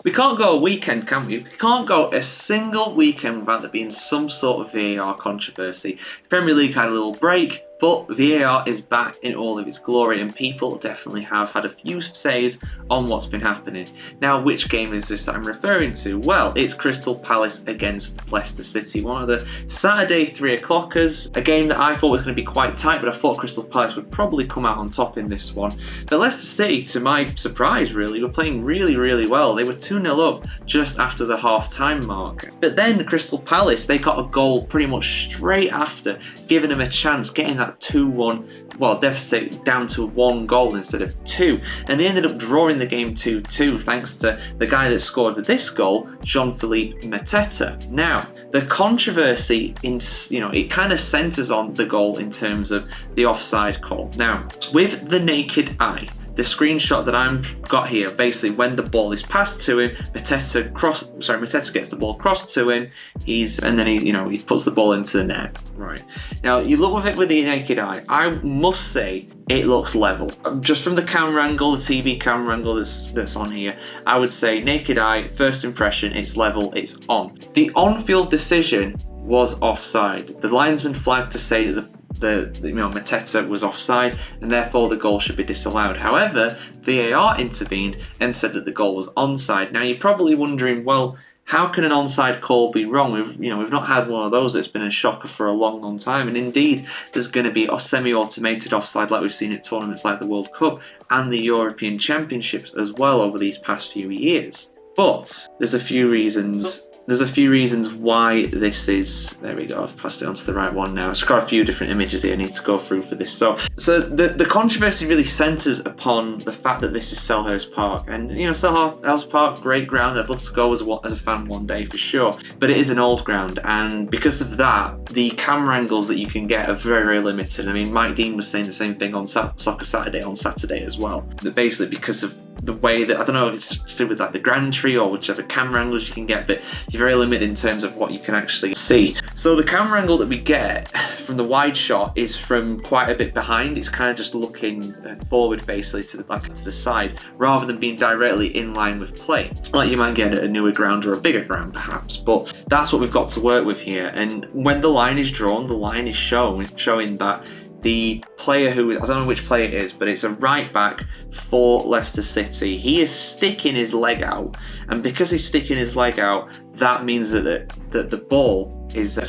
We can't go a weekend, can we? We can't go a single weekend without there being some sort of VAR controversy. The Premier League had a little break, but VAR is back in all of its glory, and people definitely have had a few says on what's been happening. Now, which game is this that I'm referring to? Well, it's Crystal Palace against Leicester City, one of the Saturday 3 o'clockers, a game that I thought was going to be quite tight, but I thought Crystal Palace would probably come out on top in this one. But Leicester City, to my surprise really, were playing really, really well. They were 2-0 up just after the half-time mark. But then Crystal Palace, they got a goal pretty much straight after, giving them a chance, getting that 2-1, well, deficit down to 1 goal instead of 2. And they ended up drawing the game 2-2 thanks to the guy that scored this goal, Jean-Philippe Mateta. Now, the controversy, it kind of centres on the goal in terms of the offside call. Now, with the naked eye, the screenshot that I've got here, basically when the ball is passed to him, Mateta gets the ball crossed to him, he puts the ball into the net. Right. Now, you look with it with the naked eye, I must say it looks level. Just from the camera angle, the TV camera angle that's on here, I would say naked eye, first impression, it's level, it's on. The on-field decision was offside. The linesman flagged to say that Mateta was offside and therefore the goal should be disallowed. However, VAR intervened and said that the goal was onside. Now you're probably wondering, well, how can an onside call be wrong? We've not had one of those that's been a shocker for a long, long time. And indeed, there's going to be a semi-automated offside like we've seen at tournaments like the World Cup and the European Championships as well over these past few years. But there's a few reasons. Why this is. There we go, I've passed it on to the right one now. It's got a few different images here I need to go through for this. So the controversy really centres upon the fact that this is Selhurst Park. And, Selhurst Park, great ground. I'd love to go as a fan one day for sure. But it is an old ground. And because of that, the camera angles that you can get are very, very limited. I mean, Mike Dean was saying the same thing on Soccer Saturday on Saturday as well. But basically because of the way that, I don't know if it's still with like the Grand Tree or whichever camera angles you can get, but you're very limited in terms of what you can actually see. So the camera angle that we get from the wide shot is from quite a bit behind. It's kind of just looking forward basically to the side rather than being directly in line with play, like you might get at a newer ground or a bigger ground perhaps. But that's what we've got to work with here. And when the line is drawn, the line is showing that the player I don't know which player it is, but it's a right back for Leicester City. He is sticking his leg out, and because he's sticking his leg out, that means that the ball is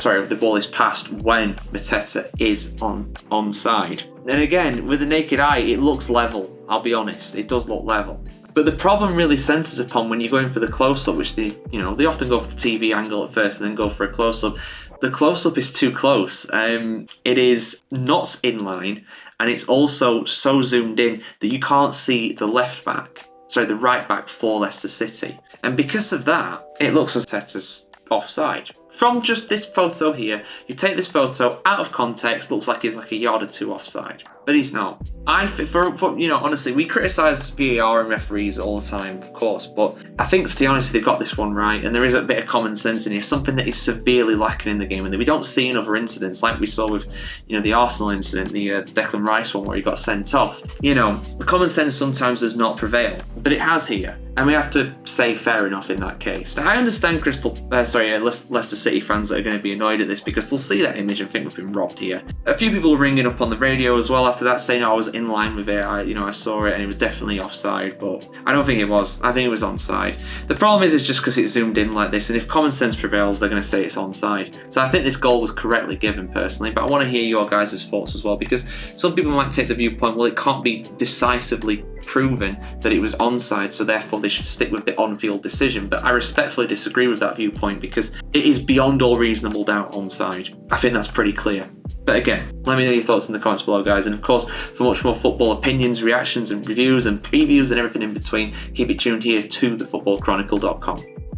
passed when Mateta is onside. And again, with the naked eye, it looks level. I'll be honest, it does look level. But the problem really centres upon when you're going for the close-up, which they often go for the TV angle at first and then go for a close-up. The close-up is too close. It is not in line, and it's also so zoomed in that you can't see the right back for Leicester City. And because of that, it looks as Mateta's offside. From just this photo here, you take this photo out of context, looks like he's like a yard or two offside, but he's not. Honestly, we criticise VAR and referees all the time, of course, but I think, to be honest, they've got this one right, and there is a bit of common sense in here, something that is severely lacking in the game, and that we don't see in other incidents, like we saw with, the Arsenal incident, the Declan Rice one where he got sent off. The common sense sometimes does not prevail, but it has here, and we have to say fair enough in that case. Now, I understand Leicester City fans that are going to be annoyed at this because they'll see that image and think we've been robbed here. A few people were ringing up on the radio as well after that, saying I was in line with it. I saw it and it was definitely offside, but I don't think it was. I think it was onside. The problem is it's just because it's zoomed in like this, and if common sense prevails, they're going to say it's onside. So I think this goal was correctly given personally, but I want to hear your guys' thoughts as well, because some people might take the viewpoint, well, it can't be decisively proven that it was onside, so therefore they should stick with the on-field decision. But I respectfully disagree with that viewpoint because it is beyond all reasonable doubt onside. I think that's pretty clear. But again, let me know your thoughts in the comments below, guys. And of course, for much more football opinions, reactions and reviews and previews and everything in between, keep it tuned here to thefootballchronicle.com.